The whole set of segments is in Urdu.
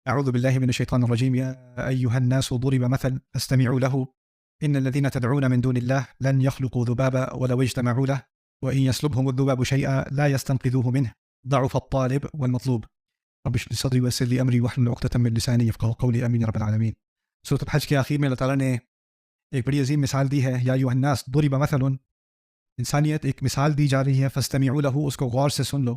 أعوذ بالله من الشيطان الرجيم. يا أيها الناس ضرب مثل فاستمعوا له إن الذين تدعون من دون الله لن يخلقوا ذبابا ولو اجتمعوا له وإن يسلبهم الذباب شيئا لا يستنقذوه منه ضعف الطالب والمطلوب. رب اشرح لي صدري ويسر لي أمري واحلل عقدة من لساني يفقهوا قولي آمين رب العالمین. سورۃ الحج کے آخر میں اللہ تعالیٰ نے ایک بڑی عظیم مثال دی ہے. یا ایھا الناس ضرب مثل، انسانیت ایک مثال دی جا رہی ہے. فاستمعوا له، اس کو غور سے سن لو.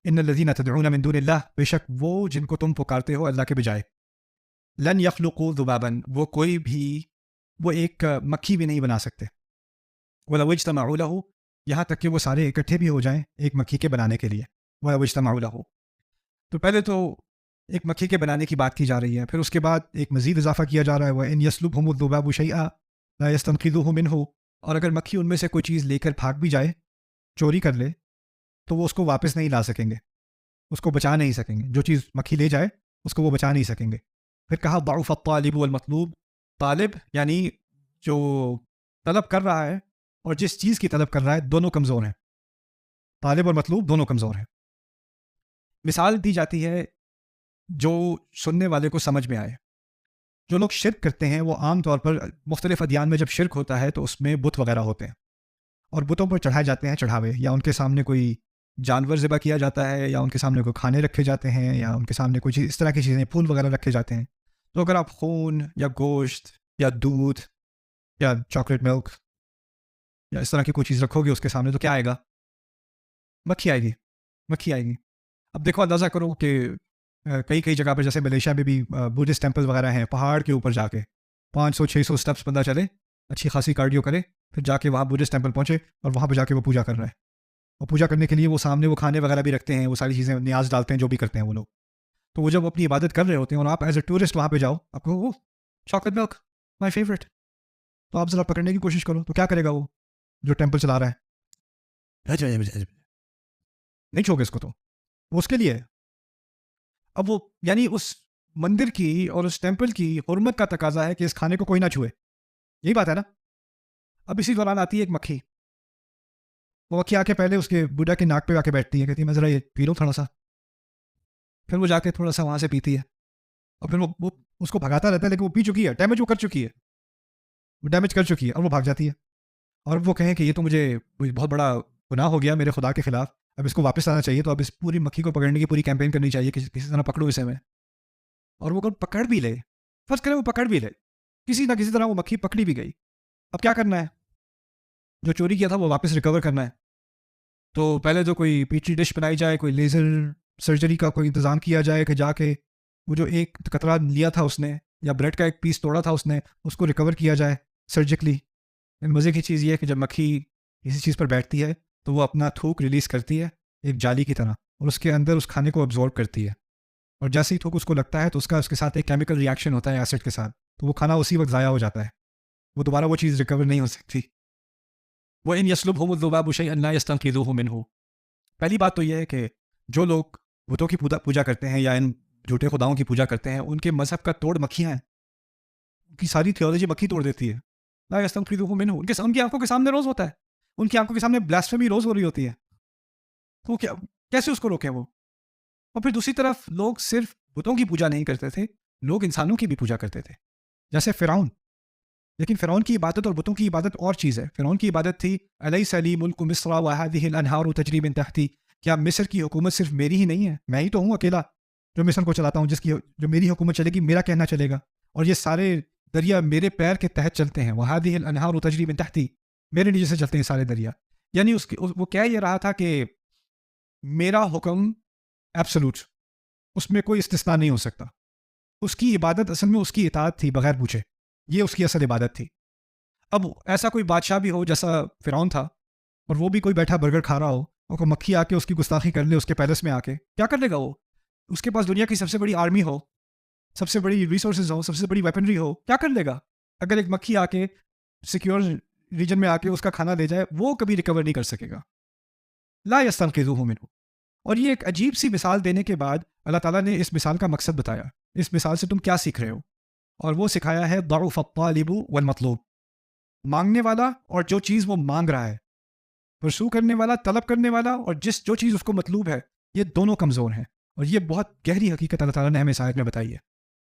ان الذین تدعون من دون اللہ، بے شک وہ جن کو تم پکارتے ہو اللہ کے بجائے. لن یخلقوا ذبابا، وہ ایک مکھی بھی نہیں بنا سکتے. ولو اجتمعوا له، یہاں تک کہ وہ سارے اکٹھے بھی ہو جائیں ایک مکھی کے بنانے کے لیے. ولو اجتمعوا له، تو پہلے تو ایک مکھی کے بنانے کی بات کی جا رہی ہے، پھر اس کے بعد ایک مزید اضافہ کیا جا رہا ہے. وَإِنْ يَسْلُبْهُمُ الذُّبَابُ شَيْئًا لَا يَسْتَنْقِذُوهُ مِنْهُ، اور اگر مکھی ان میں سے کوئی چیز لے کر بھاگ بھی جائے، چوری کر لے، تو وہ اس کو واپس نہیں لا سکیں گے، اس کو بچا نہیں سکیں گے. جو چیز مکھی لے جائے اس کو وہ بچا نہیں سکیں گے. پھر کہا ضعف الطالب والمطلوب، طالب یعنی جو طلب کر رہا ہے اور جس چیز کی طلب کر رہا ہے، دونوں کمزور ہیں. طالب اور مطلوب دونوں کمزور ہیں. مثال دی جاتی ہے جو سننے والے کو سمجھ میں آئے. جو لوگ شرک کرتے ہیں وہ عام طور پر مختلف ادیان میں جب شرک ہوتا ہے تو اس میں بت وغیرہ ہوتے ہیں اور بتوں پر چڑھائے جاتے ہیں چڑھاوے، یا ان کے سامنے کوئی جانور ذبح کیا جاتا ہے، یا ان کے سامنے کوئی کھانے رکھے جاتے ہیں، یا ان کے سامنے کوئی چیز اس طرح کی چیزیں پھول وغیرہ رکھے جاتے ہیں. تو اگر آپ خون یا گوشت یا دودھ یا چاکلیٹ ملک یا اس طرح کی کوئی چیز رکھو گے اس کے سامنے، تو کیا آئے گا؟ مکھی آئے گی. مکھی آئے گی. اب دیکھو، اندازہ کرو کہ کئی جگہ پر جیسے ملیشیا میں بھی بدھسٹ ٹیمپل وغیرہ ہیں، پہاڑ کے اوپر جا کے 500-600 اسٹیپس بندہ چلے، اچھی خاصی کارڈیو کرے، پھر جا کے وہاں بدھسٹ ٹیمپل پہنچے اور وہاں پہ جا کے وہ پوجا کر رہا ہے. اور پوجا کرنے کے لیے وہ سامنے وہ کھانے وغیرہ بھی رکھتے ہیں، وہ ساری چیزیں نیاز ڈالتے ہیں جو بھی کرتے ہیں وہ لوگ. تو وہ جب اپنی عبادت کر رہے ہوتے ہیں اور آپ ایز اے ٹورسٹ وہاں پہ جاؤ، آپ کو وہ چاکلیٹ ملک مائی فیوریٹ، تو آپ ذرا پکڑنے کی کوشش کرو، تو کیا کرے گا وہ جو ٹیمپل چلا رہا ہے؟ نہیں چھوگے اس کو، تو وہ اس کے لیے ہے. اب وہ یعنی اس مندر کی اور اس ٹیمپل کی حرمت کا تقاضا ہے کہ اس کھانے کو کوئی نہ چھوئے. یہی بات ہے نا. اب اسی دوران آتی ہے ایک مکھی. وہ مکھی آ کے پہلے اس کے بڈھا کے ناک پہ آ کے بیٹھتی ہے، کہتی ہے میں ذرا یہ پی لوں تھوڑا سا. پھر وہ جا کے تھوڑا سا وہاں سے پیتی ہے، اور پھر وہ اس کو بھگاتا رہتا ہے، لیکن وہ پی چکی ہے، ڈیمیج وہ کر چکی ہے، وہ ڈیمیج کر چکی ہے، اور وہ بھاگ جاتی ہے. اور وہ کہیں کہ یہ تو مجھے بہت بڑا گناہ ہو گیا میرے خدا کے خلاف، اب اس کو واپس آنا چاہیے. تو اب اس پوری مکھی کو پکڑنے کی پوری کیمپین کرنی چاہیے کہ کسی طرح پکڑو اسے میں. اور وہ پکڑ بھی لے، فرض کریں وہ پکڑ بھی لے، کسی نہ کسی طرح وہ مکھی پکڑی بھی گئی. اب کیا کرنا ہے؟ جو چوری کیا تھا وہ واپس ریکور کرنا ہے. تو پہلے تو کوئی پیچھے ڈش بنائی جائے، کوئی لیزر سرجری کا کوئی انتظام کیا جائے کہ جا کے وہ جو ایک قطرہ لیا تھا اس نے، یا بریڈ کا ایک پیس توڑا تھا اس نے، اس کو ریکور کیا جائے سرجیکلی. مزے کی چیز یہ ہے کہ جب مکھی کسی چیز پر بیٹھتی ہے تو وہ اپنا تھوک ریلیز کرتی ہے ایک جالی کی طرح، اور اس کے اندر اس کھانے کو ابزورب کرتی ہے. اور جیسے ہی تھوک اس کو لگتا ہے تو اس کے ساتھ ایک کیمیکل ریاکشن ہوتا ہے ایسڈ کے ساتھ، تو وہ کھانا اسی وقت ضائع ہو جاتا ہے، وہ دوبارہ وہ چیز ریکور نہیں ہو سکتی. وَإِنْ يَسْلُبْهُمُ الذُّبَابُ شَيْئًا لَا يَسْتَنْقِذُوهُ مِنْهُ. پہلی بات تو یہ ہے کہ جو لوگ بتوں کی پوجا کرتے ہیں یا ان جھوٹے خداؤں کی پوجا کرتے ہیں، ان کے مذہب کا توڑ مکھیاں ہیں. ان کی ساری تھیولوجی مکھی توڑ دیتی ہے. لا يستنقذوه منه. ان کی آنکھوں کے سامنے روز ہوتا ہے، ان کی آنکھوں کے سامنے بلاسفیمی روز ہو رہی ہوتی ہے. تو کیسے اس کو روکیں وہ؟ اور پھر دوسری طرف لوگ صرف بتوں کی پوجا نہیں کرتے تھے، لوگ انسانوں کی بھی پوجا کرتے تھے، جیسے فرعون. لیکن فرعون کی عبادت اور بتوں کی عبادت اور چیز ہے. فرعون کی عبادت تھی الیس لی ملک مصر وہذہ الانہار تجری من تحتی، کیا مصر کی حکومت صرف میری ہی نہیں ہے؟ میں ہی تو ہوں اکیلا جو مصر کو چلاتا ہوں، جو میری حکومت چلے گی، میرا کہنا چلے گا، اور یہ سارے دریا میرے پیر کے تحت چلتے ہیں. وہذہ الانہار تجری من تحتی، میرے نیچے سے چلتے ہیں سارے دریا. یعنی وہ کہہ یہ رہا تھا کہ میرا حکم ایبسولوٹ، اس میں کوئی استثناء نہیں ہو سکتا. اس کی عبادت اصل میں اس کی اطاعت تھی بغیر پوچھے، یہ اس کی اصل عبادت تھی. اب ایسا کوئی بادشاہ بھی ہو جیسا فرعون تھا، اور وہ بھی کوئی بیٹھا برگر کھا رہا ہو اور کوئی مکھی آ کے اس کی گستاخی کر لے اس کے پیلس میں آ کے، کیا کر لے گا وہ؟ اس کے پاس دنیا کی سب سے بڑی آرمی ہو، سب سے بڑی ریسورسز ہو، سب سے بڑی ویپنری ہو، کیا کر لے گا؟ اگر ایک مکھی آ کے سیکیور ریجن میں آ کے اس کا کھانا لے جائے، وہ کبھی ریکور نہیں کر سکے گا. لا یستنقذوہ منہ. اور یہ ایک عجیب سی مثال دینے کے بعد اللہ تعالیٰ نے اس مثال کا مقصد بتایا. اس مثال سے تم کیا سیکھ رہے ہو؟ اور وہ سکھایا ہے ضعف الطالب والمطلوب. مانگنے والا اور جو چیز وہ مانگ رہا ہے، پرسو کرنے والا، طلب کرنے والا، اور جو چیز اس کو مطلوب ہے، یہ دونوں کمزور ہیں. اور یہ بہت گہری حقیقت اللہ تعالیٰ نے ہمیں اس آیت میں بتائی ہے.